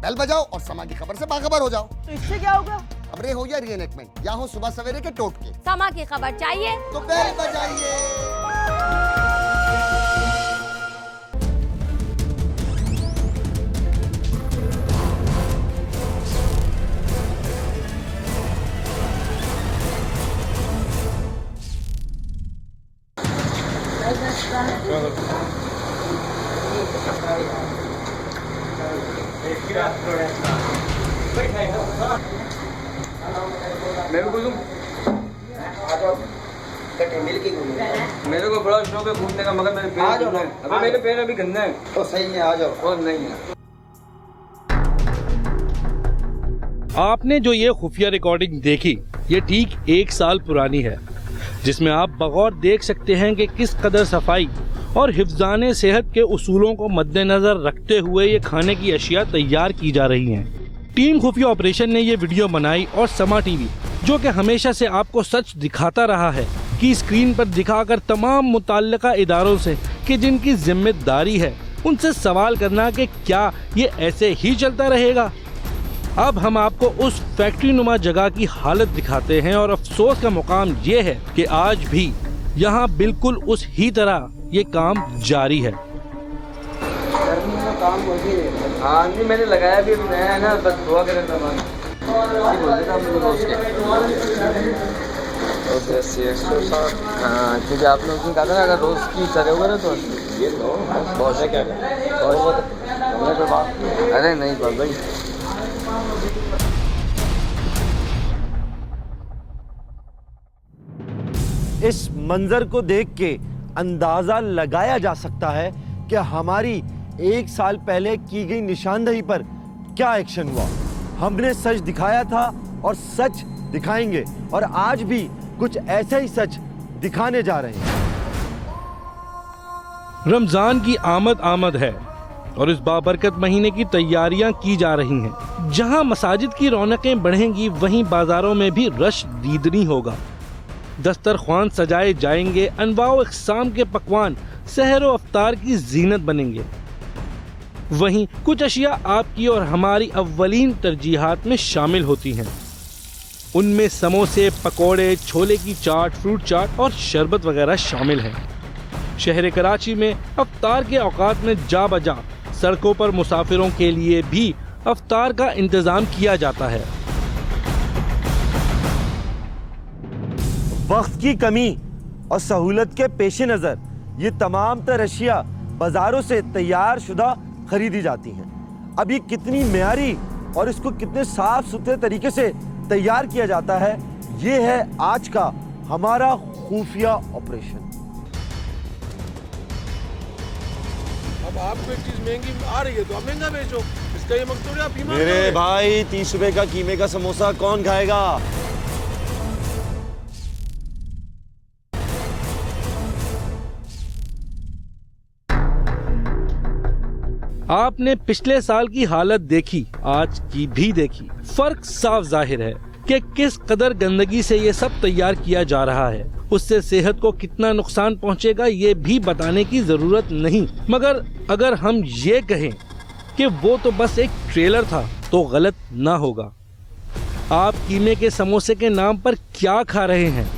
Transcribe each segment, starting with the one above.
Bell बजाओ और समा की खबर से बाखबर हो जाओ। तो इससे क्या होगा? खबरें हो या रीएनेक्टमेंट या हो सुबह सवेरे के टोटके, समा की खबर चाहिए तो बेल बजाइए। मैं भी बोलूं, मेरे को बड़ा शौक है घूमने का, मगर मेरे पैर अभी गंदा है। तो सही है, आ जाओ। और नहीं है। आपने जो ये खुफिया रिकॉर्डिंग देखी, ये ठीक 1 साल पुरानी है, जिसमें आप बगौर देख सकते हैं कि किस कदर सफाई और हिफ्ज़ाने सेहत के उसूलों को मद्देनजर रखते हुए ये खाने की अशिया तैयार की जा रही हैं। टीम खुफिया ऑपरेशन ने ये वीडियो बनाई और समा टीवी, जो कि हमेशा से आपको सच दिखाता रहा है, की स्क्रीन पर दिखाकर तमाम मुतल्लिका इदारों से कि जिनकी जिम्मेदारी है उनसे सवाल करना कि क्या ये ऐसे ही चलता रहेगा। अब हम आपको उस फैक्ट्री नुमा जगह की हालत दिखाते हैं और अफसोस का मुकाम ये है कि आज भी यहाँ बिल्कुल उस ही तरह ये काम जारी है। हाँ जी, मैंने लगाया भी नया है ना, बस दुआ करें सामान। हाँ, क्योंकि आपने उसने कहा था ना, अगर रोज की तरह होगा ना तो बहुत है। क्या अरे नहीं भाई, इस मंजर को देख के अंदाजा लगाया जा सकता है कि हमारी 1 साल पहले की गई निशानदही पर क्या एक्शन हुआ। हमने सच दिखाया था और सच दिखाएंगे, और आज भी कुछ ऐसा ही सच दिखाने जा रहे हैं। रमजान की आमद है और इस बाबरकत महीने की तैयारियां की जा रही हैं। जहां मसाजिद की रौनकें बढ़ेंगी, वहीं बाजारों में भी रश दीदनी होगा। दस्तरख्वान सजाए जाएंगे, अनवाओ इक़साम के पकवान सहर व अफ्तार की जीनत बनेंगे। वहीं कुछ अशिया आपकी और हमारी अव्वलीन तरजीहात में शामिल होती हैं। उनमें समोसे, पकोड़े, छोले की चाट, फ्रूट चाट और शरबत वगैरह शामिल हैं। शहर कराची में अफ्तार के औकात में जा बजा सड़कों पर मुसाफिरों के लिए भी अफ्तार का इंतजाम किया जाता है। वक्त की कमी और सहूलत के पेश नज़र ये तमाम तर अशिया बाजारों से तैयार शुदा खरीदी जाती हैं। अब ये कितनी मेयारी और इसको कितने साफ सुथरे तरीके से तैयार किया जाता है, ये है आज का हमारा खुफिया ऑपरेशन। अब आपको एक चीज महंगी आ रही है तो आप महंगा बेचो, इसका ये मकसद है आप ईमान मेरे करें। भाई 30 रुपए का कीमे का समोसा कौन खाएगा? आपने पिछले साल की हालत देखी, आज की भी देखी। फर्क साफ जाहिर है कि किस कदर गंदगी से ये सब तैयार किया जा रहा है। उससे सेहत को कितना नुकसान पहुंचेगा ये भी बताने की जरूरत नहीं, मगर अगर हम ये कहें कि वो तो बस एक ट्रेलर था तो गलत ना होगा। आप कीमे के समोसे के नाम पर क्या खा रहे हैं,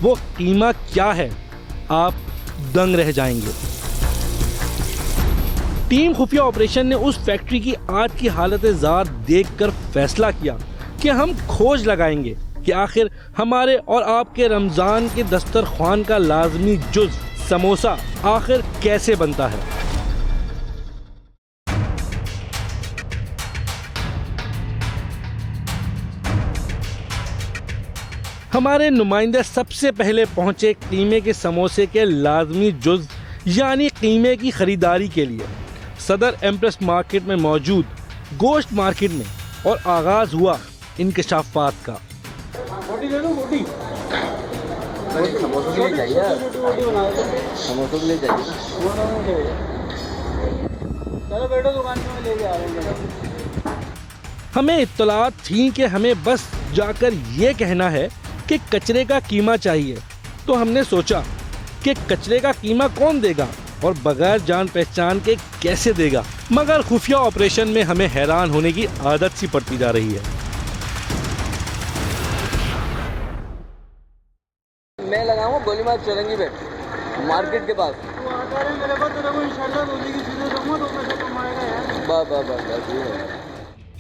वो कीमा क्या है, आप दंग रह जाएंगे। टीम खुफिया ऑपरेशन ने उस फैक्ट्री की आज की हालत ज़ात देखकर फैसला किया कि हम खोज लगाएंगे कि आखिर हमारे और आपके रमजान के दस्तरख्वान का लाजमी जुज़ समोसा आखिर कैसे बनता है। हमारे नुमाइंदे सबसे पहले पहुंचे कीमे के समोसे के लाजमी जुज़ यानी कीमे की खरीदारी के लिए सदर एम्प्रेस मार्केट में मौजूद गोश्त मार्केट में, और आगाज हुआ इंकशाफात का। रोटी ले लो, रोटी समोसे के लिए चाहिए, समोसे के लिए चाहिए। चलो बैठो, दुकान में ले जा रहे हैं। हमें इत्तलात थी कि हमें बस जाकर ये कहना है कि कचरे का कीमा चाहिए, तो हमने सोचा कि कचरे का कीमा कौन देगा और बगैर जान पहचान के कैसे देगा, मगर खुफिया ऑपरेशन में हमें हैरान होने की आदत सी पड़ती जा रही है। मैं लगाऊंगा गोलीमार चौरंगी पे, मार्केट के पास।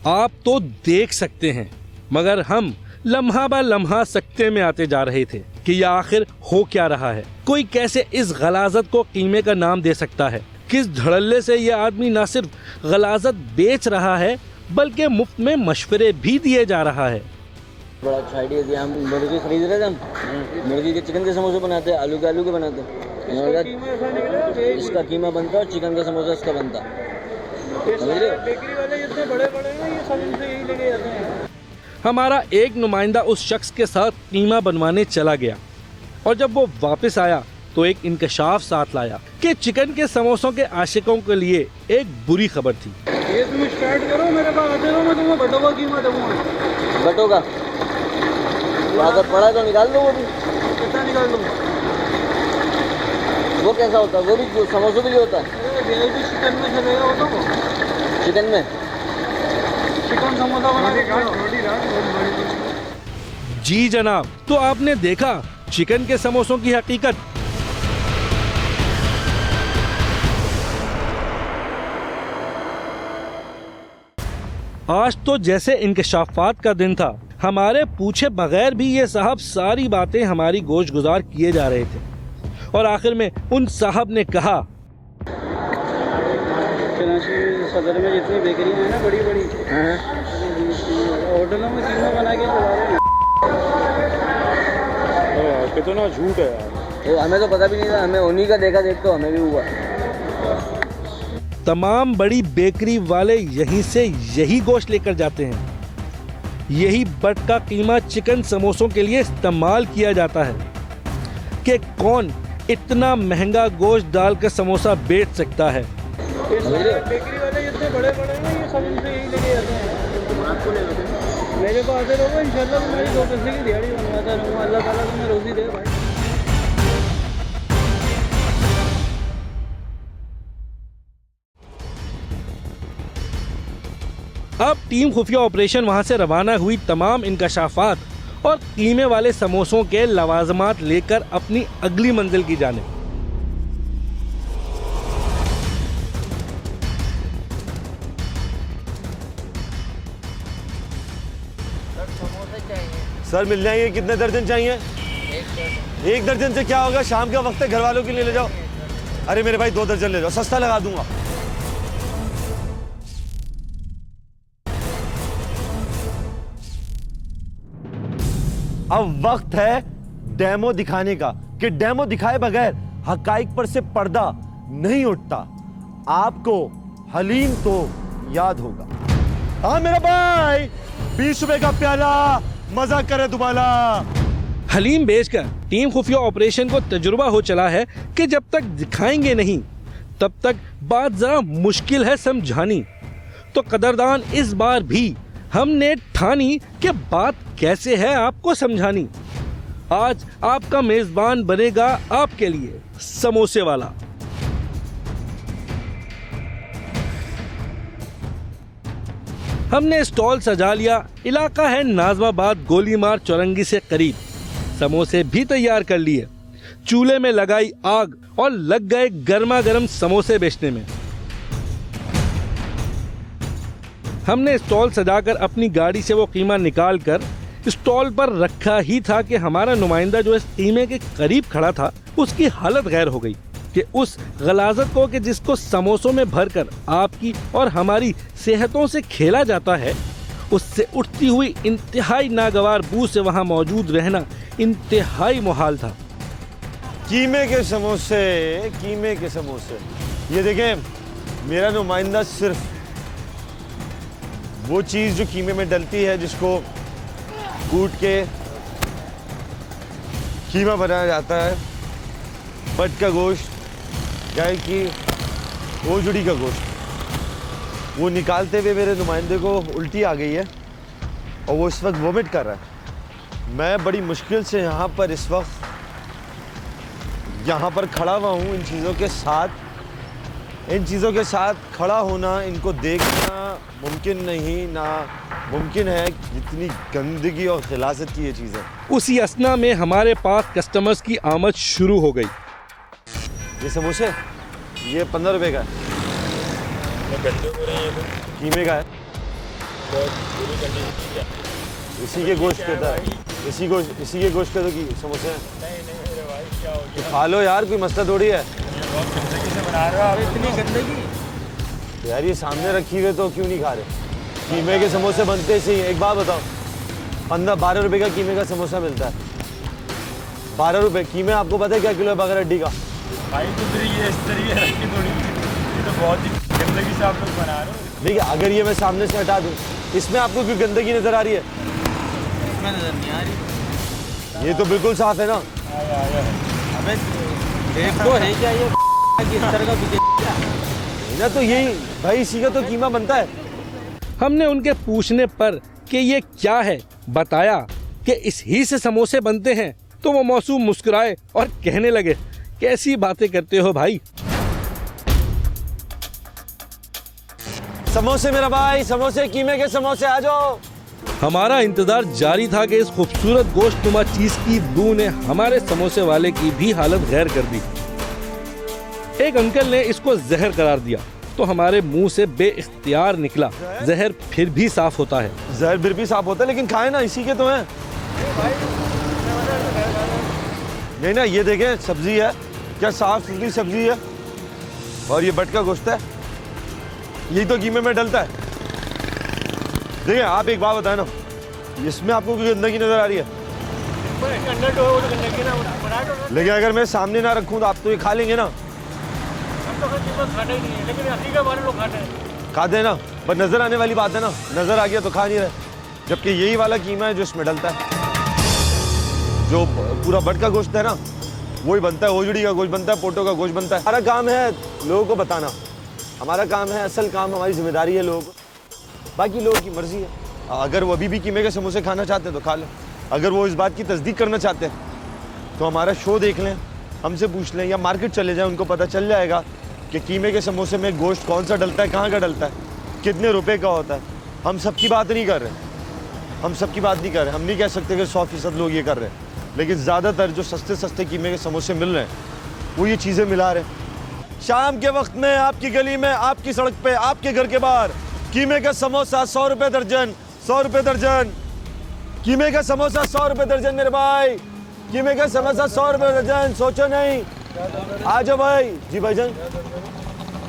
आप तो देख सकते हैं, मगर हम लम्हा बा लम्हा सकते में आते जा रहे थे कि यह आखिर हो क्या रहा है। कोई कैसे इस गलाजत को कीमे का नाम दे सकता है? किस धड़ल्ले से यह आदमी न सिर्फ गलाजत बेच रहा है बल्कि मुफ्त में मशवरे भी दिए जा रहा है। बड़ा अच्छा आइडिया दिया। हम मुर्गी खरीद रहे थे, हम मुर्गी के चिकन के समोसे बनाते हैं, आलू के बनाते हैं। इसका कीमा बनता है और चिकन का समोसा इसका बनता है। बेकरी वाले जितने बड़े बड़े हैं ये सब इनसे यही लेके जाते हैं। हमारा एक नुमाइंदा उस शख्स के साथ कीमा बनवाने चला गया और जब वो वापस आया तो एक इंकशाफ साथ लाया कि चिकन के समोसों के आशिकों के लिए एक बुरी खबर थी। ये तुम स्टार्ट करो, मेरे पास आते रहो, मैं तुम्हें बटोगा कीमा दूंगा। बटोगा अगर पड़ा तो निकाल दो, वो भी कितना निकाल दूँ? वो कैसा होता है? वो भी समोसे भी होता है। चिकन में चलेगा वो तो, चिकन में चिकन समोसा बना के जी जनाब, तो आपने देखा चिकन के समोसों की हकीकत। आज तो जैसे इंकशाफात का दिन था, हमारे पूछे बगैर भी ये साहब सारी बातें हमारी गोश गुजार किए जा रहे थे और आखिर में उन साहब ने कहा, सदर में जितनी बेकरियां हैं ना बड़ी बड़ी, होटलों में कीमा बना के चला रहे हैं। कितना झूठ है यार। हमें तो पता भी नहीं था, हमें उन्हीं का देखा देख तो हमें भी हुआ। तमाम बड़ी बेकरी वाले यहीं से यही गोश्त लेकर जाते हैं। यही बट का कीमा चिकन समोसों के लिए इस्तेमाल किया जाता है कि कौन इतना महंगा गोश्त डालकर समोसा बेच सकता है। बेकरी वाले जितने बड़े बड़े हैं ये सब इनसे यही लेके जाते हैं। मेरे को आते रहो, इंशाल्लाह तुम्हारी 2 पैसे की दिहाड़ी बनवाता रहूँगा। अल्लाह ताला तुम्हें रोजी दे भाई। अब टीम खुफिया ऑपरेशन वहां से रवाना हुई तमाम इंकशाफात और कीमे वाले समोसों के लवाजमात लेकर अपनी अगली मंजिल की जानिब। सर मिल जाएंगे। कितने दर्जन चाहिए? 1 दर्जन से क्या होगा, शाम का वक्त है, घर वालों के लिए ले जाओ। अरे मेरे भाई 2 दर्जन ले जाओ, सस्ता लगा दूंगा। अब वक्त है डेमो दिखाने का कि डेमो दिखाए बगैर हकाइक पर से पर्दा नहीं उठता। आपको हलीम तो याद होगा। हाँ मेरा भाई, 20 रुपए का प्याला, मजा करे दुबाला। हलीम बेचकर टीम खुफिया ऑपरेशन को तजुर्बा हो चला है कि जब तक दिखाएंगे नहीं तब तक बात जरा मुश्किल है समझानी। तो कदरदान, इस बार भी हमने ठानी कि बात कैसे है आपको समझानी। आज आपका मेजबान बनेगा आपके लिए समोसे वाला। हमने स्टॉल सजा लिया। इलाका है नाजमाबाद गोलीमार चौरंगी से करीब। समोसे भी तैयार कर लिए, चूल्हे में लगाई आग और लग गए गर्मा गर्म समोसे बेचने में। हमने स्टॉल सजाकर अपनी गाड़ी से वो कीमा निकाल कर स्टॉल पर रखा ही था कि हमारा नुमाइंदा जो इस कीमे के करीब खड़ा था उसकी हालत गैर हो गई कि उस गलाजत को कि जिसको समोसों में भरकर आपकी और हमारी सेहतों से खेला जाता है, उससे उठती हुई इंतहाई नागवार बू से वहां मौजूद रहना इंतहाई मुहाल था। कीमे के समोसे, कीमे के समोसे। ये देखें, मेरा नुमाइंदा सिर्फ वो चीज जो कीमे में डलती है जिसको कूट के कीमा बनाया जाता है, बट का गोश्त, गाय की ओजड़ी का गोश्त, वो निकालते हुए मेरे नुमाइंदे को उल्टी आ गई है और वो इस वक्त वोमिट कर रहा है। मैं बड़ी मुश्किल से यहाँ पर इस वक्त यहाँ पर खड़ा हुआ हूँ इन चीज़ों के साथ इन चीज़ों के साथ खड़ा होना, इनको देखना मुमकिन नहीं, ना मुमकिन है जितनी गंदगी और खिलासत की ये चीज़ है। उसी असना में हमारे पास कस्टमर्स की आमद शुरू हो गई। ये समोसे ये 15 रुपए का है, कीमे का है, इसी के गोश्त के था, इसी के गोश्त के तो समोसे हैं। तो खा लो यार, कोई मसला थोड़ी है इतनी गंदगी। यार। ये सामने रखी हुए तो क्यों नहीं खा रहे? कीमे के समोसे बनते सही। एक बात बताओ, 15-12 रुपए का कीमे का समोसा मिलता है। 12 रुपए कीमे, आपको पता है क्या किलो है बगर हड्डी का? भाई तो फिर ये इस तरीके रखी थोड़ी, ये तो बहुत ही गंदगी से आप लोग बना रहे हो। देखिए, अगर ये मैं सामने से हटा दूं, इसमें आपको क्यों गंदगी नजर आ रही है? इसमें नजर नहीं आ रही। ये तो बिल्कुल साफ है ना। अबे देखो है क्या ये किस तरह का बिके नहीं ना, तो यही भाई, इसी का तो कीमा बनता है। हमने उनके पूछने पर कि ये क्या है बताया कि इस ही से समोसे बनते हैं, तो वो मौसूम मुस्कुराए और कहने लगे, कैसी बातें करते हो भाई। समोसे मेरा भाई, समोसे, कीमे के समोसे, आ जाओ। हमारा इंतजार जारी था कि इस खूबसूरत गोश्तनुमा चीज की बू ने हमारे समोसे वाले की भी हालत गैर कर दी। एक अंकल ने इसको जहर करार दिया, तो हमारे मुंह से बेइख्तियार निकला, जहर फिर भी साफ होता है। जहर फिर भी साफ होता है, लेकिन खाए ना, इसी के तो हैं। नहीं ना, ये देखें, सब्जी है, क्या साफ सुथरी सब्जी है, और ये बट का गोश्त है, यही तो कीमे में डलता है। देखिए, आप एक बात बताएं ना, इसमें आपको कोई गंदगी नजर आ रही है? लेकिन अगर मैं सामने ना रखूं तो आप तो ये खा लेंगे ना। खाते हैं ना, पर नजर आने वाली बात है ना, नजर आ गया तो खा नहीं रहे। जबकि यही वाला कीमा है जो इसमें डलता है, जो पूरा बट का गोश्त है ना, वही बनता है, ओजड़ी का गोश्त बनता है, पोटो का गोश्त बनता है। हमारा काम है लोगों को बताना, हमारा काम है, असल काम, हमारी जिम्मेदारी है लोगों को, बाकी लोगों की मर्जी है। अगर वो अभी भी कीमे के समोसे खाना चाहते हैं तो खा लें, अगर वो इस बात की तस्दीक करना चाहते हैं तो हमारा शो देख लें, हमसे पूछ लें, या मार्केट चले जाएं, उनको पता चल जाएगा कि कीमे के समोसे में गोश्त कौन सा डलता है, कहाँ का डलता है, कितने रुपए का होता है। हम सबकी बात नहीं कर रहे, हम सबकी बात नहीं कर रहे, हम नहीं कह सकते कि 100% लोग ये कर रहे हैं, लेकिन ज़्यादातर जो सस्ते सस्ते कीमे के समोसे मिल रहे हैं वो ये चीज़ें मिला रहे हैं। शाम के वक्त में आपकी गली में, आपकी सड़क पे, आपके घर के बाहर कीमे का समोसा 100 रुपये दर्जन, 100 रुपये दर्जन। कीमे का समोसा 100 रुपये दर्जन मेरे भाई, कीमे का समोसा 100 रुपये दर्जन, सोचो नहीं। आ जाओ भाई। जी भाईजान,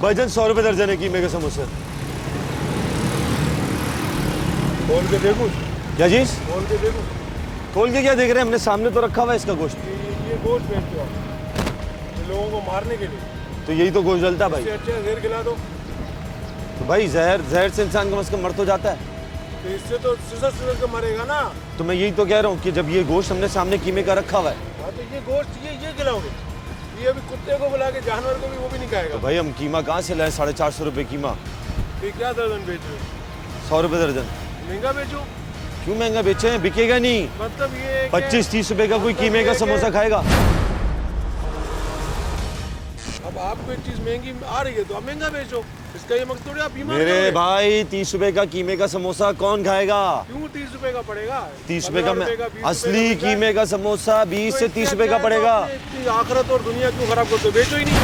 भाईजान 100 रुपये दर्जन है कीमे के समोसे। खोल के देखूं? क्या चीज़? खोल के देखूं? खोल के क्या देख रहे हैं, हमने सामने तो रखा हुआ है इसका गोश्त। ये गोश्त बेचते हो आप लोगों को मारने के लिए? तो यही तो गोश्त जलता है भाई। इससे अच्छा जहर खिला दो। तो भाई जहर से इंसान कम से कम मर तो जाता है। तो इससे तो सिसर के मरेगा ना। तो मैं यही तो कह रहा हूँ कि जब ये गोश्त हमने सामने कीमे का रखा हुआ है, हाँ, तो ये गोश्त ये खिलाओगे? ये अभी कुत्ते को बुला के जानवर को भी वो भी नहीं खाएगा। तो भाई हम कीमा कहाँ से लाए? 450 रुपये कीमा। तो क्या दर्जन बेच रहे हो? 100 रुपये दर्जन। महंगा बेचो। क्यों महंगा बेचे हैं? बिकेगा नहीं। मतलब ये 25-30 रुपए का कोई कीमे का समोसा खाएगा? अब आपको एक चीज महंगी आ रही है तो आप महंगा बेचो, इसका ये मकसद थोड़ी आप बीमार मेरे करोगे। भाई 30 रुपए का कीमे का समोसा कौन खाएगा? क्यों 30 रुपए का पड़ेगा? 30 रुपए का 15 रुपए 20 असली रुपए का कीमे का समोसा 20 तो से इससे 30 रुपए का अच्छा है तो पड़ेगा। आपने इतनी आखिरत और दुनिया क्यों खराब करते हो? बेचो ही नहीं।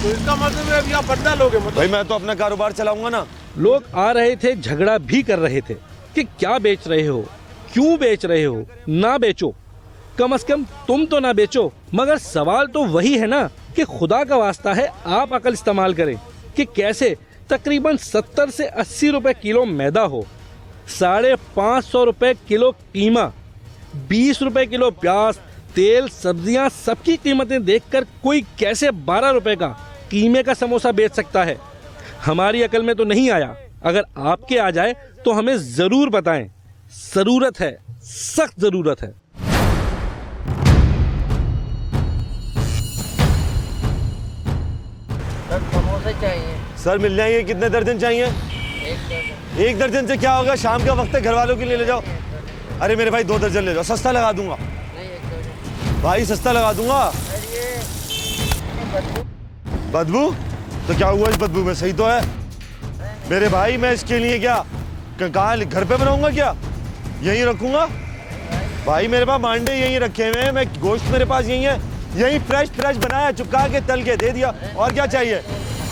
तो इसका मतलब है अभी आप बदला लोगे। मतलब भाई मैं तो अपना कारोबार चलाऊंगा ना। लोग आ रहे थे, झगड़ा भी कर रहे थे कि क्या बेच रहे हो, क्यों बेच रहे हो, ना बेचो, कम से कम तुम तो ना बेचो। मगर सवाल तो वही है ना कि खुदा का वास्ता है आप अकल इस्तेमाल करें कि कैसे तकरीबन 70 से 80 रुपए किलो मैदा हो, 550 रुपए किलो कीमा, 20 रुपए किलो प्याज, तेल, सब्जियां, सबकी कीमतें देखकर कोई कैसे 12 रुपए का कीमे का समोसा बेच सकता है? हमारी अकल में तो नहीं आया। अगर आपके आ जाए तो हमें जरूर बताएं, जरूरत है, सख्त जरूरत है। समोसे चाहिए सर मिल जाएंगे? कितने दर्जन चाहिए? 1 दर्जन। 1 दर्जन से क्या होगा? शाम का वक्त है, घर वालों के लिए ले जाओ। अरे मेरे भाई 2 दर्जन ले जाओ, सस्ता लगा दूंगा नहीं 1 दर्जन। भाई, सस्ता लगा दूंगा। बदबू? तो क्या हुआ इस बदबू में? सही तो है मेरे भाई। मैं इसके लिए क्या कहाँ घर पे बनाऊंगा क्या? यहीं रखूंगा भाई। मेरे पास मांडे यहीं रखे हुए हैं, मैं गोश्त मेरे पास यहीं है, यहीं फ्रेश फ्रेश बनाया, चुपका के तल के दे दिया। और क्या चाहिए?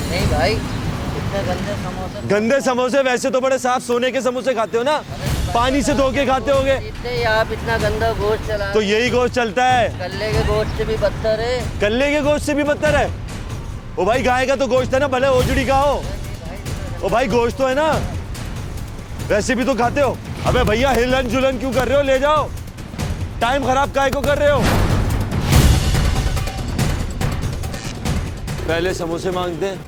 नहीं भाई, इतने गंदे समोसे। गंदे समोसे? वैसे तो बड़े साफ सोने के समोसे खाते हो ना, पानी से धो के खाते होगे। इतने आप इतना गंदा गोश्त चला। तो यही गोश्त चलता है। कल्ले के गोश्त से भी बदतर है। कल्ले के गोश्त से भी बदतर है? ओ भाई गाय का तो गोश्त है ना, भले ओजड़ी का हो। ओ भाई गोश्त तो है ना, वैसे भी तो खाते हो। अबे भैया हिलन जुलन क्यों कर रहे हो? ले जाओ, टाइम खराब काहे को कर रहे हो? पहले समोसे मांगते हैं,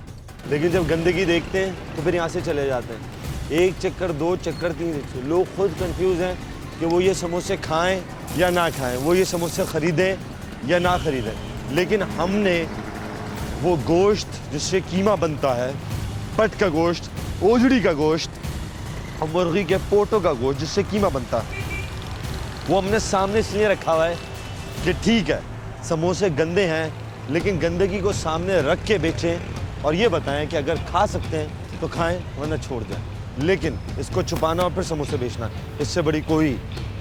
लेकिन जब गंदगी देखते हैं तो फिर यहाँ से चले जाते हैं। एक चक्कर, दो चक्कर, तीन चक्कर। लोग खुद कंफ्यूज हैं कि वो ये समोसे खाएं या ना खाएं, वो ये समोसे खरीदें या ना खरीदें। लेकिन हमने वो गोश्त जिससे कीमा बनता है, पट का गोश्त, ओजड़ी का गोश्त और मुर्गी के पोटों का गोश्त जिससे कीमा बनता है, वो हमने सामने इसलिए रखा हुआ है कि ठीक है समोसे गंदे हैं, लेकिन गंदगी को सामने रख के बेचें और ये बताएं कि अगर खा सकते हैं तो खाएं वरना छोड़ दें। लेकिन इसको छुपाना और फिर समोसे बेचना, इससे बड़ी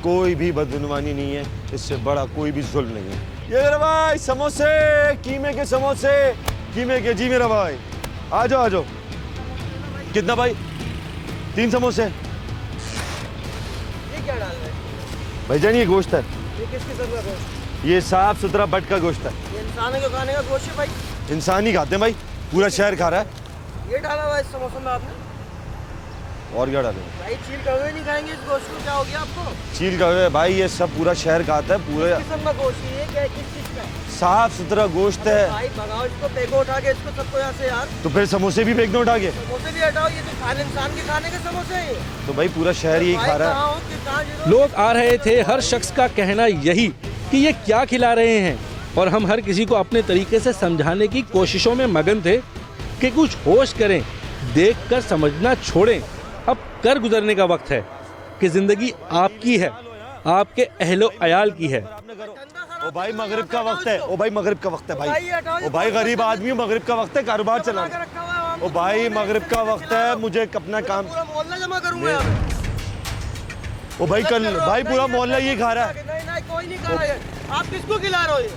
कोई भी बदगुमानी नहीं है, इससे बड़ा कोई भी जुल्म नहीं है। ये मेरा भाई समोसे, कीमे के समोसे, कीमे के। जी मेरा भाई आ जाओ आ जाओ। कितना भाई? 3 समोसे। ये क्या डाल रहे हैं? भाईजान ये गोश्त है, ये किस किस्म का गोश्त? ये साफ सुथरा बट का गोश्त है। ये इंसानों के खाने का गोश्त है भाई। इंसान ही खाते हैं भाई, पूरा शहर खा रहा है। ये डाला हुआ है इस समोसे में आपने? और क्या डाले भाई चील कौवे नहीं खाएंगे इस गोश्त को, क्या हो गया आपको? चील का हुए भाई, ये सब पूरा शहर खाता है। पूरे किस किस्म का गोश्त है ये? क्या किस चीज का है? साफ सुथरा गोश्त है। भाई भगाओ इसको, फेंको उठा के इसको सबको यहाँ से यार। तो फिर समोसे भी फेंक दो उठा के। समोसे भी हटाओ, ये तो खाने इंसान के खाने के समोसे हैं ये। तो भाई पूरा शहर यही खा रहा है। कहाँ हो कि कहाँ जीरो? लोग आ रहे थे, हर शख्स का कहना यही कि ये क्या खिला रहे हैं, और हम हर किसी को अपने तरीके से समझाने की कोशिशों में मगन थे कि कुछ होश करें, देखकर समझना छोड़ें। अब कर गुजरने का वक्त है कि जिंदगी आपकी है, आपके अहलो अयाल की है। ओ भाई मगरिब का वक्त है, ओ भाई मगरिब का वक्त है भाई। ओ भाई गरीब आदमी, मगरिब का वक्त है, कारोबार चलाना। ओ भाई मगरिब का वक्त है, मुझे अपना काम। पूरा मोहल्ला जमा करूंगा यहाँ पे। ओ भाई कल भाई पूरा मोहल्ला ये खा रहा है। नहीं नहीं कोई नहीं खा रहा है। आप किसको खिला रहे हो? ये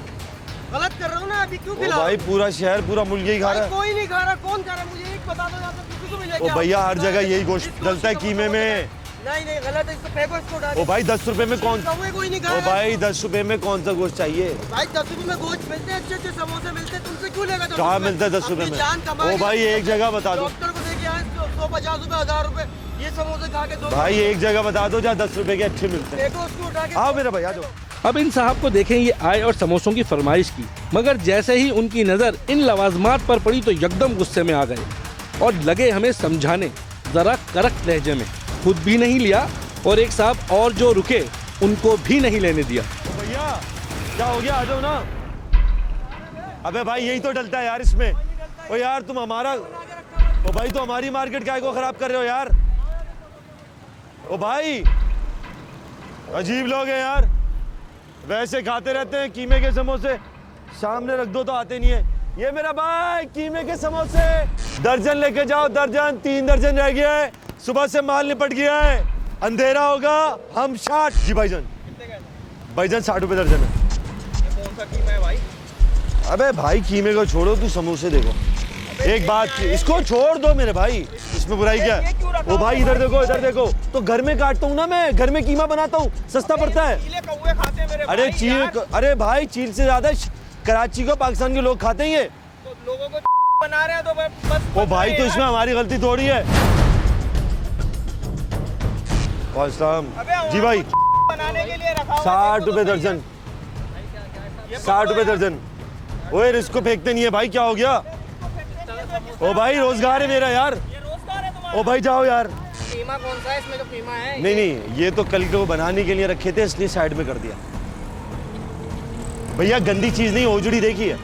गलत कर रहे हो ना, अभी क्यों ओ खिला रहे भाई हो? पूरा शहर, पूरा मुल्क यही खा रहा है। कोई नहीं खा रहा, कौन खा रहा है? मुझे एक बता दो यहाँ पे किसी को भी लेके ओ आओ। भैया हर जगह यही गोश्त डलता है कीमे में। नहीं नहीं गलत है, इसको फेंको, इसको उठा के। ओ भाई 10 रुपए में कौन? कौवे कोई नहीं खा ओ रहा। भाई 10 रुपए में कौन सा गोश्त चाहिए? भाई 10 रुपए में गोश्त मिलते हैं, अच्छे अच्छे समोसे मिलते हैं, तुमसे क्यों लेगा? 10 कहाँ रुपए? मिलता है 10 रुपए अपनी में? जान कमा ओ के भाई एक जगह बता दो डॉक्टर को लेके आए 150 रुपए, 1000 रुपए, ये समोसे खा के दो। भाई, एक जगह बता दो जहाँ 10 रुपए के अच्छे मिलते हैं। फेंको उसको उठा के। आओ मेरा भाई आ जाओ। अब इन साहब को देखें, ये आए और समोसों की फरमाइश की, मगर जैसे ही उनकी नज़र इन लवाजमात पर पड़ी तो एकदम गुस्से में आ गए और लगे हमें समझाने, ज़रा करक लहजे में। खुद भी नहीं लिया और एक साहब और जो रुके उनको भी नहीं लेने दिया। ओ भैया क्या हो गया? आ जाओ ना। अबे भाई यही तो डलता है यार इसमें। ओ यार तुम हमारा, ओ भाई तो हमारी मार्केट काय को खराब कर रहे हो यार? ओ भाई अजीब लोग हैं यार, वैसे खाते रहते हैं कीमे के समोसे, सामने रख दो तो आते नहीं है। ये मेरा भाई कीमे के समोसे दर्जन लेके जाओ, दर्जन, 3 दर्जन रह गया है। सुबह से माल निपट गया है, अंधेरा होगा हम 60। जी भाईजान, भाईजान 60 रुपए दर्जन है। कौन सा कीमा है भाई? अबे भाई कीमे को छोड़ो, तू समोसे देखो। एक बात, इसको छोड़ दो मेरे भाई, इसमें बुराई क्या है? ओ भाई इधर देखो, इधर देखो। तो घर में काटता हूँ ना मैं, घर में कीमा बनाता हूँ, सस्ता पड़ता है। चीले कौवे खाते हैं मेरे अरे भाई चील, यार। अरे भाई चील से ज्यादा कराची को पाकिस्तान के लोग खाते हैं ये। तो लोगों को बना रहे हैं तो बस। ओ भाई तो इसमें हमारी गलती थोड़ी है। जी भाई बनाने के लिए रखा हुआ है। 60 रुपए दर्जन, 60 रुपए दर्जन। ओए इसको फेंकते नहीं है भाई, क्या हो गया? ओ भाई रोजगार है मेरा यार। ये रोजगार है तुम्हारा। ओ भाई जाओ यार। कीमा कौन सा है इसमें? जो कीमा है नहीं नहीं, ये तो कल को बनाने के लिए रखे थे इसलिए साइड में कर दिया। भैया गंदी चीज नहीं, ओजड़ी देखी है।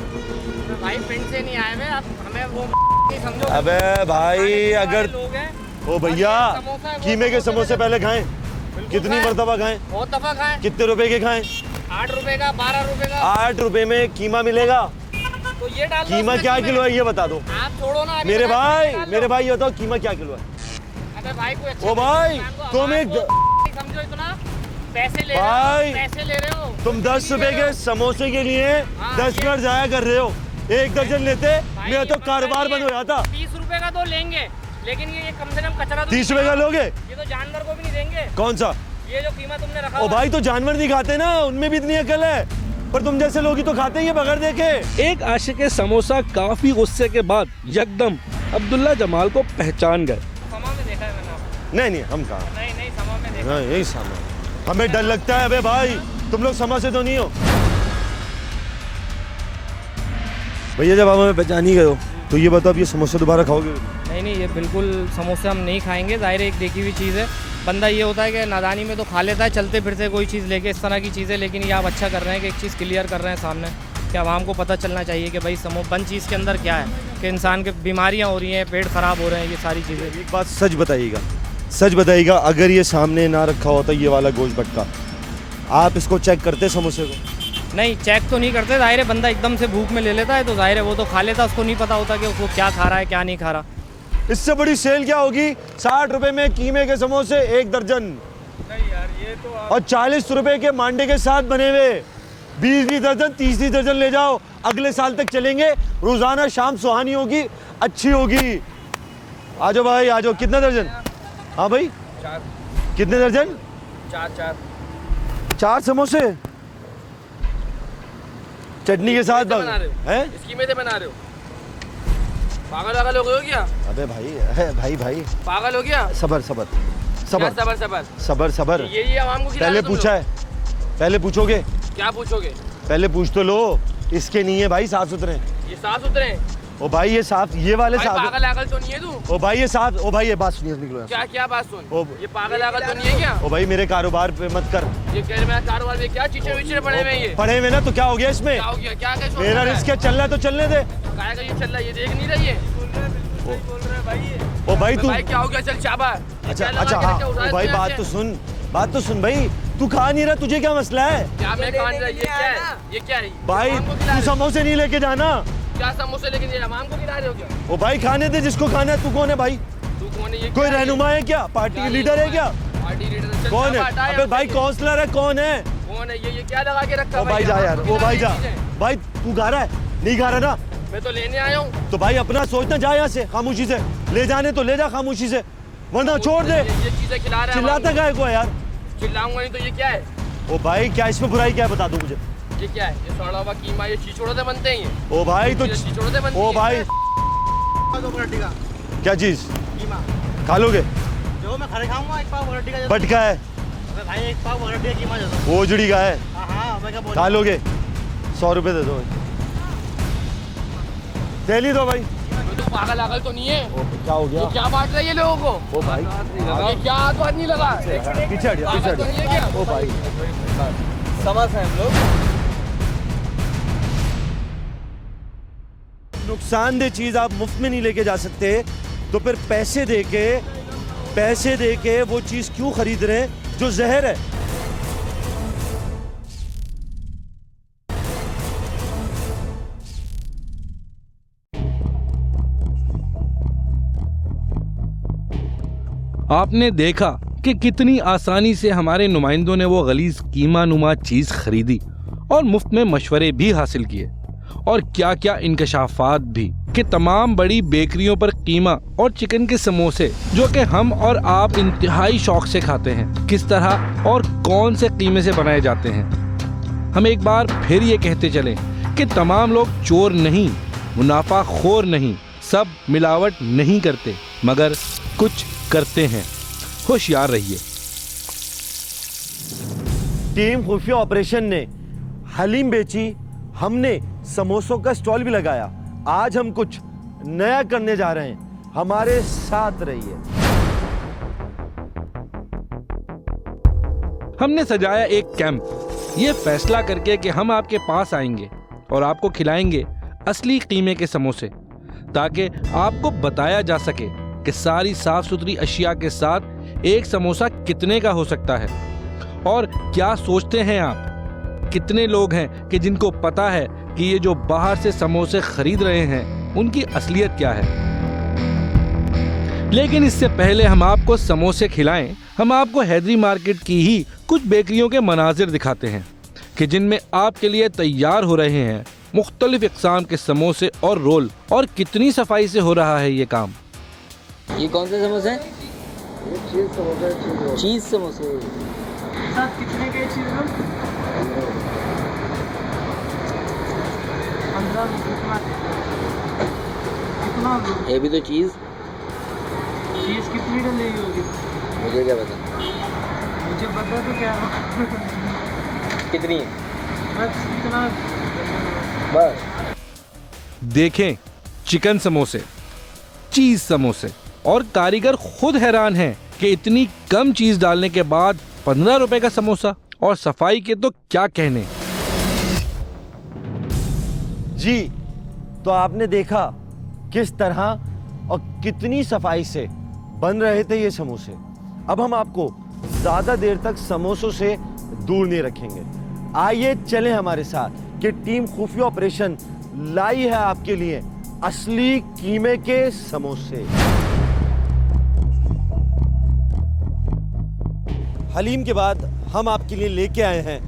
भाई पिंड से नहीं आए हुए आप, हमें वो नहीं समझो। अबे भाई अगर, लोग हैं ओ भैया समोसा है, वो कीमे के समोसे पहले खाएं, कितनी खाएं। मर्तबा खाएं, बहुत दफा खाए। कितने रुपए के खाएं? 8 रुपए का, 12 रुपए का। 8 रुपए में कीमा मिलेगा। तो ये डाल दो कीमा उसमें क्या कीमे। किलो है ये बता दो आप छोड़ो ना अभी मेरे बताओ, भाई डाल लो। मेरे भाई ये बताओ कीमा क्या किलो है अबे भाई कोई अच्छा ओ भाई तुम एक समझो इतना पैसे ले भाई, रहे हो, पैसे ले रहे हो तुम 10 रुपए के समोसे के लिए 10 मिनट जाया कर रहे हो। एक दर्जन लेते भाई, मेरा ये तो मत कारोबार करिए। बंद हो जाता। 30 रुपए का तो लेंगे, लेकिन ये कम से कम कचरा तो 30 रुपए का लोगे? ये तो जानवर को भी नहीं देंगे। कौन सा? ये जो कीमा तुमने रखा ओ हुआ भाई तो जानवर नहीं खाते ना, उनमें भी इतनी अकल है, पर तुम जैसे लोग ही तो खाते हैं ये बगैर देखे। एक आशिक समोसा काफी गुस्से के बाद यकदम अब्दुल्ला जमाल को पहचान गए। समा में देखा है मैंने आपको। नहीं हम कहा नहीं समा में देखा। यही सामान हमें डर लगता है। अबे भाई तुम लोग समझ से तो नहीं हो भैया, जब आप हमें पहचान ही गए हो तो ये बताओ अब ये समोसा दोबारा खाओगे? नहीं ये बिल्कुल समोसे हम नहीं खाएंगे, जाहिर है एक देखी हुई चीज़ है। बंदा ये होता है कि नादानी में तो खा लेता है चलते फिरते कोई चीज़ लेके, इस तरह की चीज़ें। लेकिन ये आप अच्छा कर रहे हैं कि एक चीज़ क्लियर कर रहे हैं सामने कि आवाम को पता चलना चाहिए कि भाई बंद चीज़ के अंदर क्या है, कि इंसान के बीमारियाँ हो रही हैं, पेट ख़राब हो रहे हैं, ये सारी चीज़ें। एक बात सच बताइएगा, अगर ये सामने ना रखा होता ये वाला गोश्त बटका, आप इसको चेक करते समोसे को? नहीं चेक तो नहीं करते, जाहिर है बंदा एकदम से भूख में ले लेता है तो जाहिर है वो तो खा लेता, उसको नहीं पता होता कि उसको क्या खा रहा है क्या नहीं खा रहा। इससे बड़ी सेल क्या होगी? 60 रुपए में कीमे के समोसे 1 दर्जन। नहीं यार ये तो और 40 रुपए के मांडे के साथ बने हुए 20 दर्जन 30 दर्जन ले जाओ, अगले साल तक चलेंगे। रोजाना शाम सुहानी होगी, अच्छी होगी। आ जाओ भाई आ जाओ। कितना दर्जन? हाँ भाई 4 कितने दर्जन? 4 समोसे चटनी के साथ हैं? इसकी में बना रहे हो? पागल हो गए हो क्या? अबे भाई पागल हो गया? सबर ये आवाम को पहले पूछा है, पहले पूछोगे? क्या पूछोगे? पहले पूछ तो लो। इसके नहीं है भाई, साफ सुथरे। ये साफ सुथरे हैं? ओ भाई ये साफ, ये वाले साफ। पागल तो नहीं है तू? ओ भाई ये साफ। ओ भाई ये बात सुनिए, निकलो यहाँ से। क्या बात सुन? ओ ये पागल तो नहीं है क्या? ओ भाई मेरे कारोबार पे मत कर। ये कह रहे कारोबार में क्या चीचे विचे पड़े हुए हैं ये? पढ़े हुए ना तो क्या हो गया इसमें? क्या हो गया? क्या क्या मेरा रिस्क है, चल रहा है तो चलने दे। क्या का ये चल रहा है? ये देख नहीं रही है? ओ भाई तू भाई क्या हो गया? चल चाबा। अच्छा हाँ ओ भाई बात तो सुन भाई, तू खा नहीं रहा, तुझे क्या मसला है? क्या मैं खा नहीं रहा? ये क्या है? ये क्या है? भाई आवाम को खिला तू रहे हो? समोसे नहीं लेके जाना। क्या समोसे लेकिन ये आवाम को खिला रहे हो क्या? ओ भाई खाने दे जिसको खाना है। तू कौन है भाई? तू कौन है? ये कोई क्या है? रहनुमा है क्या? पार्टी के लीडर है क्या? पार्टी लीडर चल कौन चाबा है? हटा अबे यहाँ भाई से। काउंसलर है, कौन है? कौन है? ये क्या लगा के रखा? ओ भाई जा यार, आवाम को ओ भाई खिला जा रही चीजें। भाई। तू खा रहा है? नहीं खा रहा ना? मैं तो लेने आया हूँ। तो भाई अपना सोचना, जा यहाँ से खामोशी से। ले जाने तो ले जा खामोशी से, वरना छोड़ दे। ये चीजें खिला रहा है। चिल्लाता काय को है यार? चिल्लाऊंगा नहीं तो ये क्या है? ओ भाई क्या इसमें बुराई क्या है बता दो मुझे। ये क्या है? ये सड़ा हुआ कीमा, ये छिछोड़े से बनते हैं ये? ओ भाई तो छिछोड़े से बनती ओ है? भाई क्या चीज खा लोगे? जो मैं खाने खाऊंगा एक पाव बगड्डी का। बटका है, भाई एक पाव बगड्डी का कीमा दे दो। वो जुड़ी का है, हाँ मैं क्या बोल खा लोगे? 100 रुपए दे दो। थैली दो भाई। तो पागल तो नहीं है? ओ, क्या हो गया? ये क्या बांट रहा है ये लोगों को? ओ भाई ये क्या हाथ नहीं लगा? पीछे हट जा, पीछे हट पागल तो नहीं है जा। क्या? ओ भाई समझ है हम लोग। नुकसानदेह चीज आप मुफ्त में नहीं लेके जा सकते, तो फिर पैसे दे के वो चीज क्यों खरीद रहे हैं जो जहर है? आपने देखा कि कितनी आसानी से हमारे नुमाइंदों ने वो गलीज कीमा नुमा चीज खरीदी और मुफ्त में मशवरे भी हासिल किए, और क्या क्या इंकशाफात भी कि तमाम बड़ी बेकरियों पर कीमा और चिकन के समोसे जो कि हम और आप इंतहाई शौक से खाते हैं, किस तरह और कौन से कीमे से बनाए जाते हैं। हम एक बार फिर ये कहते चलें कि तमाम लोग चोर नहीं, मुनाफाखोर नहीं, सब मिलावट नहीं करते, मगर कुछ करते हैं। होशियार रहिए। टीम खुफिया ऑपरेशन ने हलीम बेची, हमने समोसों का स्टॉल भी लगाया। आज हम कुछ नया करने जा रहे हैं, हमारे साथ रहिए। हमने सजाया एक कैंप, ये फैसला करके कि हम आपके पास आएंगे और आपको खिलाएंगे असली कीमे के समोसे, ताकि आपको बताया जा सके कि सारी साफ सुथरी अशिया के साथ एक समोसा कितने का हो सकता है। और क्या सोचते हैं आप, कितने लोग हैं कि जिनको पता है कि ये जो बाहर से समोसे खरीद रहे हैं उनकी असलियत क्या है। लेकिन इससे पहले हम आपको समोसे खिलाएं, हम आपको हैदरी मार्केट की ही कुछ बेकरियों के मनाजिर दिखाते हैं कि जिनमें आपके लिए तैयार हो रहे हैं मुख्तलिफ इक़साम के समोसे और रोल, और कितनी सफाई से हो रहा है ये काम। ये कौन से समोसे हैं? चीज़ समोसे। कितने के चीज़ ये भी तो चीज़ कितनी डलेगी होगी? मुझे क्या पता मुझे पता तो क्या कितनी है। बस इतना। बस देखें, चिकन समोसे, चीज समोसे, और कारीगर खुद हैरान हैं कि इतनी कम चीज डालने के बाद 15 रुपए का समोसा, और सफाई के तो क्या कहने। जी, तो आपने देखा किस तरह और कितनी सफाई से बन रहे थे ये समोसे। अब हम आपको ज्यादा देर तक समोसों से दूर नहीं रखेंगे। आइए चलें हमारे साथ कि टीम खुफिया ऑपरेशन लाई है आपके लिए असली कीमे के समोसे। हलीम के बाद हम आपके लिए लेके आए हैं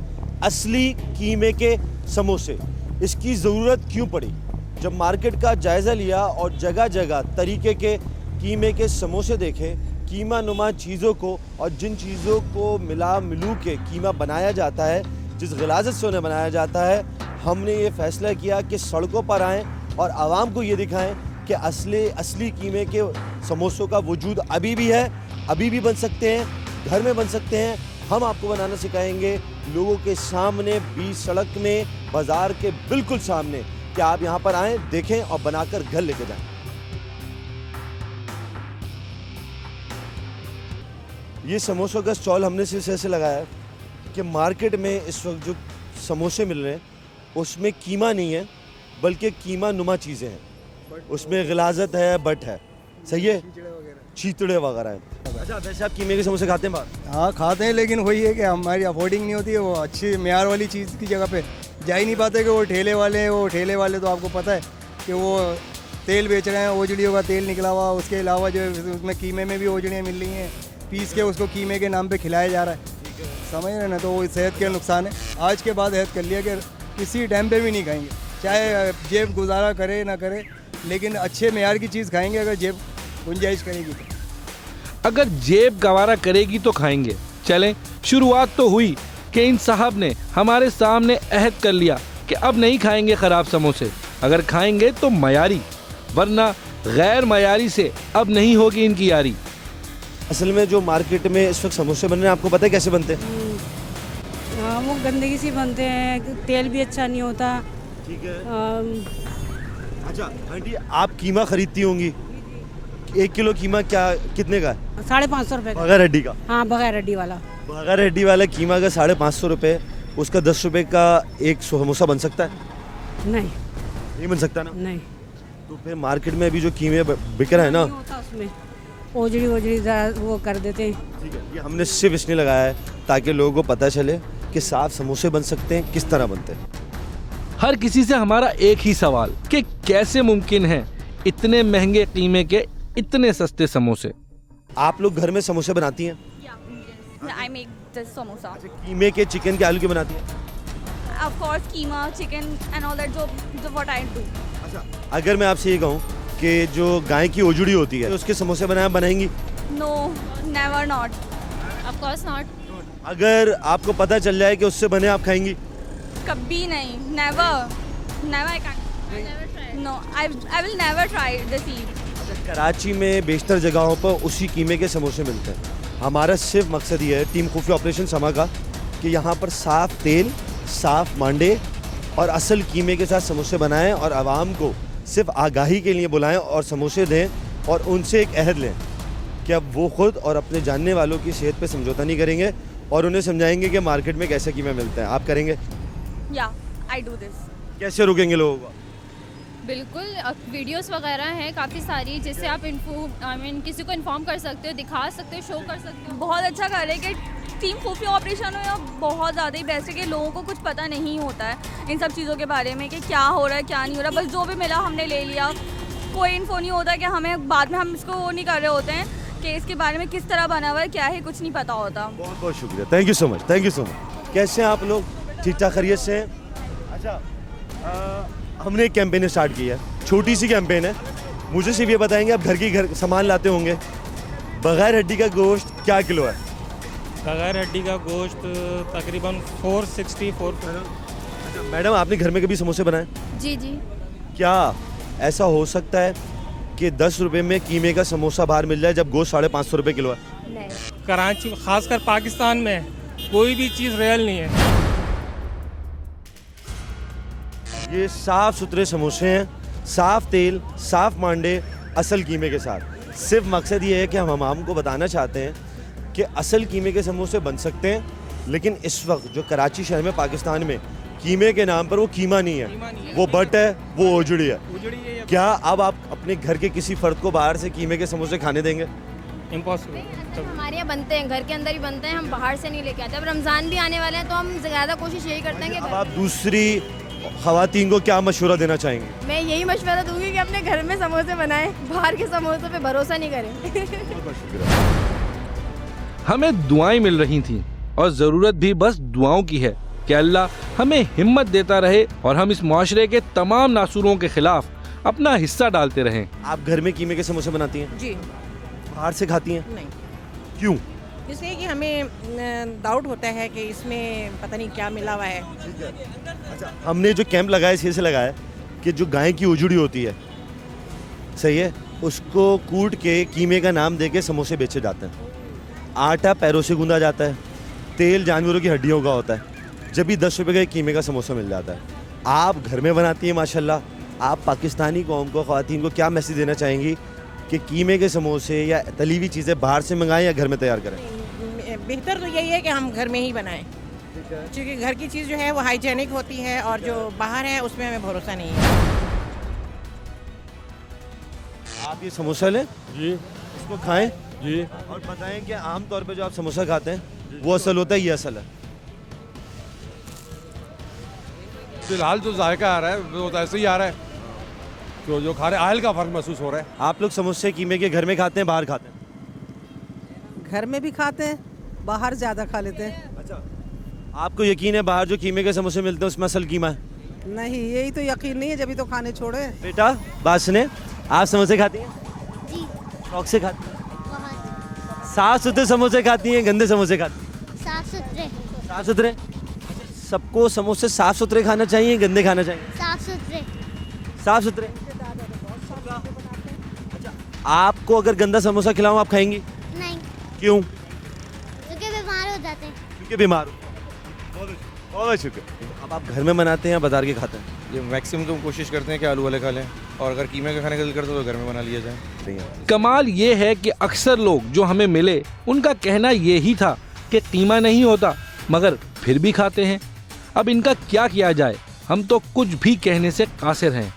असली कीमे के समोसे। इसकी ज़रूरत क्यों पड़ी? जब मार्केट का जायज़ा लिया और जगह जगह तरीके के कीमे के समोसे देखे, कीमा नुमा चीज़ों को और जिन चीज़ों को मिलू के कीमा बनाया जाता है, जिस ग़लाज़त से उन्हें बनाया जाता है, हमने ये फ़ैसला किया कि सड़कों पर आएँ और आवाम को ये दिखाएं कि असली कीमे के समोसों का वजूद अभी भी है, अभी भी बन सकते हैं, घर में बन सकते हैं। हम आपको बनाना सिखाएंगे लोगों के सामने, बीच सड़क में, बाज़ार के बिल्कुल सामने, कि आप यहाँ पर आएँ, देखें और बनाकर घर लेके जाएं। ये समोसों का स्टॉल हमने सिर्फ ऐसे लगाया कि मार्केट में इस वक्त जो समोसे मिल रहे हैं उसमें कीमा नहीं है, बल्कि कीमा नुमा चीज़ें हैं। उसमें ग़लाज़त है, बट है, सही है, चीतड़े वगैरह हैं। अच्छा, वैसे आप कीमे के समोसे खाते हैं बाहर? हाँ खाते हैं, लेकिन वही है कि हमारी अफोर्डिंग नहीं होती है। वो अच्छी मेयार वाली चीज़ की जगह पे जा ही नहीं पाते कि वो ठेले वाले तो आपको पता है कि वो तेल बेच रहे हैं, ओजड़ियों का तेल निकला हुआ। उसके अलावा जो है उसमें कीमे में भी ओजड़ियाँ मिल रही हैं, पीस के उसको कीमे के नाम पे खिलाया जा रहा है। समझ रहे ना, तो वो सेहत के नुकसान है। आज के बाद ऐद कर लिया कि किसी टाइम पे भी नहीं खाएंगे, चाहे जेब गुजारा करे ना करे, लेकिन अच्छे मेयार की चीज़ खाएंगे अगर जेब गुंजाइश करेगी तो। अगर जेब गवारा करेगी तो खाएंगे। चलें, शुरुआत तो हुई कि इन साहब ने हमारे सामने अहद कर लिया कि अब नहीं खाएंगे ख़राब समोसे, अगर खाएंगे तो मयारी, वरना गैर मयारी से अब नहीं होगी इनकी यारी। असल में जो मार्केट में इस वक्त समोसे बन रहे हैं, आपको पता है कैसे बनते हैं? हाँ, वो गंदगी से बनते हैं, तेल भी अच्छा नहीं होता। ठीक है। अच्छा आंटी, आप कीमा खरीदती होंगी, 1 किलो कीमा क्या कितने का है? 550 रुपये का। बगैर हड्डी का? हाँ, बगैर हड्डी वाला। बगैर हड्डी वाला कीमा का 550 रुपये, उसका 10 रुपये का एक समोसा बन सकता है? नहीं बन सकता ना। नहीं। तो फिर मार्केट में अभी जो कीमे बिक रहे हैं ना, उसमें ओजड़ी वो कर देते हैं। ठीक है, ये हमने सिर्फ इसलिए लगाया है ताकि लोगों को पता चले कि साफ समोसे बन सकते हैं, किस तरह बनते हैं। हर किसी से हमारा एक ही सवाल कि कैसे मुमकिन है इतने महंगे कीमे के इतने सस्ते समोसे। आप लोग घर में समोसे बनाती हैं? I make the samosa. कीमे के, चिकन के, आलू के बनाती हैं? Of course, keema, chicken and all that. जो what I do. अच्छा, अगर मैं आपसे ये कहूँ कि जो गाय की ओजड़ी होती है उसके समोसे बनाएंगी? No, never not. Of course not. अगर आपको पता चल जाए कि उससे बने, आप खाएंगी? कभी नहीं, never I can't. I never try. No, I will never try this either. Karachi में बेशतर जगहों पर उसी कीमे के समोसे मिलते हैं। हमारा सिर्फ मकसद ये है टीम खुफिया ऑपरेशन समा का कि यहाँ पर साफ तेल, साफ मांडे और असल कीमे के साथ समोसे बनाएं और आवाम को सिर्फ आगाही के लिए बुलाएं और समोसे दें और उनसे एक अहद लें कि अब वो खुद और अपने जानने वालों की सेहत पे समझौता नहीं करेंगे और उन्हें समझाएंगे कि मार्केट में कैसे कीमे मिलते हैं। आप करेंगे? Yeah, I do this. कैसे रोकेंगे लोगों को? बिल्कुल, वीडियोस वगैरह हैं काफ़ी सारी, जिससे आप किसी को इन्फॉर्म कर सकते हो, दिखा सकते हो, शो कर सकते हो। बहुत अच्छा कर रहे हैं कि टीम खुफिया ऑपरेशन हो या बहुत ज़्यादा ही बेस्ट है कि लोगों को कुछ पता नहीं होता है इन सब चीज़ों के बारे में कि क्या हो रहा है क्या नहीं हो रहा, बस जो भी मिला हमने ले लिया। कोई इन्फो नहीं होता कि हमें बाद में हम इसको वो नहीं कर रहे होते हैं कि इसके बारे में किस तरह बना हुआ है क्या है, कुछ नहीं पता होता। बहुत बहुत शुक्रिया, thank you so much, thank you so much. कैसे हैं आप लोग? ठीक ठाक खैरियत से हैं? अच्छा, हमने एक कैंपेन स्टार्ट की है, छोटी सी कैंपेन है। मुझे सिर्फ ये बताएंगे, आप घर सामान लाते होंगे, बगैर हड्डी का गोश्त क्या किलो है? बगैर हड्डी का गोश्त तकरीबन 464। मैडम, आपने घर में कभी समोसे बनाए? जी जी। क्या ऐसा हो सकता है कि 10 रुपए में कीमे का समोसा बाहर मिल जाए जब गोश्त 550 रुपए किलो है? नहीं। कराची खासकर पाकिस्तान में कोई भी चीज़ रियल नहीं है। ये साफ सुथरे समोसे हैं, साफ तेल, साफ मांडे, असल कीमे के साथ। सिर्फ मकसद ये है कि हम आवाम को बताना चाहते हैं कि असल कीमे के समोसे बन सकते हैं, लेकिन इस वक्त जो कराची शहर में पाकिस्तान में कीमे के नाम पर वो कीमा नहीं है, वो बट है, वो ओजड़ी है। क्या अब आप अपने घर के किसी फर्द को बाहर से कीमे के समोसे खाने देंगे? इम्पॉसिबल। हमारे यहाँ बनते हैं, घर के अंदर ही बनते हैं, हम बाहर से नहीं लेके आते। अब रमज़ान भी आने वाले हैं तो हम ज़्यादा कोशिश यही करते हैं कि अब आप दूसरी ख़वातीन को क्या मशवरा देना चाहेंगे? मैं यही मशवरा दूंगी कि अपने घर में समोसे बनाएं, बाहर के समोसों पे भरोसा नहीं करें। हमें दुआएं मिल रही थीं और ज़रूरत भी बस दुआओं की है कि अल्लाह हमें हिम्मत देता रहे और हम इस माशरे के तमाम नासूरों के खिलाफ अपना हिस्सा डालते रहें। आप घर में कीमे के समोसे बनाती हैं? जी। बाहर से खाती हैं? नहीं। क्यों? इसलिए कि हमें डाउट होता है कि इसमें पता नहीं क्या मिला हुआ है। अच्छा, हमने जो कैंप लगाया इसलिए से लगाया कि जो गाय की उजड़ी होती है, सही है, उसको कूट के कीमे का नाम देके समोसे बेचे जाते हैं। आटा पैरों से गूंदा जाता है, तेल जानवरों की हड्डियों का होता है, जब भी 10 रुपये का कीमे का समोसा मिल जाता है। आप घर में बनाती हैं माशाल्लाह। आप पाकिस्तानी कौम को, ख़वातीन को क्या मैसेज देना चाहेंगी कि कीमे के समोसे या तली हुई चीज़ें बाहर से मंगाएं या घर में तैयार करें? बेहतर तो यही है कि हम घर में ही बनाएं, क्योंकि घर की चीज़ जो है वो हाइजेनिक होती है और जो बाहर है उसमें हमें भरोसा नहीं है। आप ये समोसा लें जी, इसको खाएं जी, और बताएं कि आम तौर पे जो आप समोसा खाते हैं वो असल होता है, ये असल है? फिलहाल जो जायका आ रहा है वो तो ऐसे ही आ रहा है, तो जो खा रहे आयल का फ़र्क महसूस हो रहा है। आप लोग समोसे कीमे के घर में खाते हैं, बाहर खाते हैं? घर में भी खाते हैं, बाहर ज़्यादा खा लेते हैं। अच्छा, आपको यकीन है बाहर जो कीमे के समोसे मिलते हैं उसमें असल कीमा है? नहीं, यही तो यकीन नहीं है, जब तो खाने छोड़े। बेटा बात सुने, आप समोसे खाती हैं? जी। शौक से खाती हैं? साफ सुथरे समोसे खाती हैं, गंदे समोसे खाती हैं? साफ सुथरे। साफ सुथरे। सबको समोसे साफ सुथरे खाना चाहिए, गंदे खाना चाहिए? साफ सुथरे। साफ सुथरे। अच्छा, आपको अगर गंदा समोसा खिलाऊं आप खाएंगी? नहीं, क्यों? क्योंकि बीमार हो जाते हैं। क्योंकि बीमार हो। बहुत शुक्रिया। अब आप घर में बनाते हैं या बाजार के खाते हैं? ये मैक्सिमम तो कोशिश करते हैं कि आलू वाले खा लें, और अगर कीमे का खाने का दिल करते तो घर में बना लिया जाए। कमाल ये है कि अक्सर लोग जो हमें मिले उनका कहना ये ही था कि कीमा नहीं होता, मगर फिर भी खाते हैं। अब इनका क्या किया जाए, हम तो कुछ भी कहने से कासिर हैं।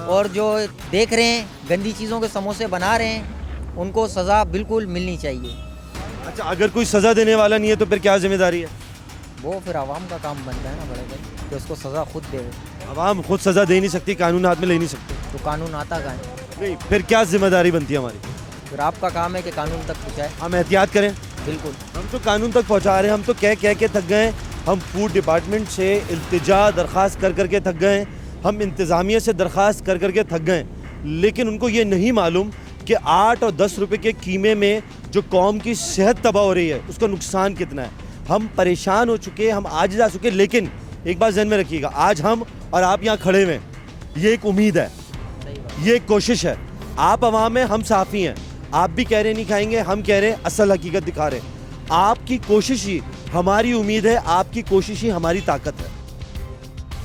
और जो देख रहे हैं गंदी चीज़ों के समोसे बना रहे हैं, उनको सज़ा बिल्कुल मिलनी चाहिए। अच्छा, अगर कोई सज़ा देने वाला नहीं है तो फिर क्या जिम्मेदारी है? वो फिर आवाम का काम बनता है ना बड़े भाई, कि उसको सज़ा खुद दे। आवाम खुद सज़ा दे नहीं सकती, कानून हाथ में ले नहीं सकते, तो कानून आता कहाँ है? नहीं, फिर क्या जिम्मेदारी बनती है हमारी? फिर आपका काम है कि कानून तक पहुँचाए। हम एहतियात करें। बिल्कुल, हम तो कानून तक पहुँचा रहे हैं, हम तो कह के थक गए हैं। हम फूड डिपार्टमेंट से इल्तिजा दरख्वास्त कर के थक गए हैं, हम इंतज़ामिया से दरख्वास्त कर के थक गए हैं, लेकिन उनको ये नहीं मालूम कि 8 और 10 रुपए के कीमे में जो कौम की सेहत तबाह हो रही है उसका नुकसान कितना है। हम परेशान हो चुके, हम आजिज़ आ चुके, लेकिन एक बात ज़हन में रखिएगा, आज हम और आप यहाँ खड़े हुए हैं, ये एक उम्मीद है, ये एक कोशिश है। आप अवाम हैं, हम साफ़ी हैं। आप भी कह रहे नहीं खाएंगे, हम कह रहे हैं असल हकीकत दिखा रहे हैं। आपकी कोशिश ही हमारी उम्मीद है, आपकी कोशिश ही हमारी ताकत है।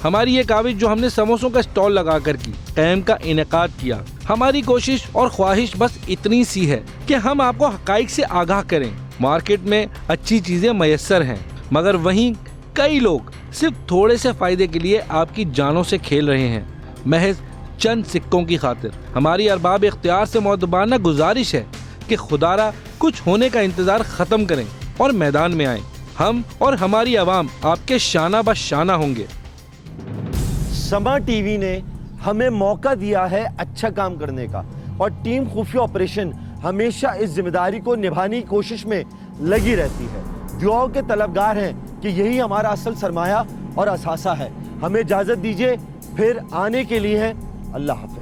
हमारी ये काविश जो हमने समोसों का स्टॉल लगाकर की कैंप का इनेकाद किया, हमारी कोशिश और ख्वाहिश बस इतनी सी है कि हम आपको हकाइक से आगाह करें। मार्केट में अच्छी चीज़ें मयस्सर हैं, मगर वहीं कई लोग सिर्फ थोड़े से फ़ायदे के लिए आपकी जानों से खेल रहे हैं, महज चंद सिक्कों की खातिर। हमारी अरबाब इख्तियार से मुअद्दबाना गुजारिश है कि खुदारा कुछ होने का इंतज़ार ख़त्म करें और मैदान में आएँ। हम और हमारी आवाम आपके शाना बशाना होंगे। समा टीवी ने हमें मौका दिया है अच्छा काम करने का और टीम खुफिया ऑपरेशन हमेशा इस जिम्मेदारी को निभाने की कोशिश में लगी रहती है। दुआओं के तलबगार हैं कि यही हमारा असल सरमाया और असासा है। हमें इजाज़त दीजिए, फिर आने के लिए है। अल्लाह हाफ़िज़।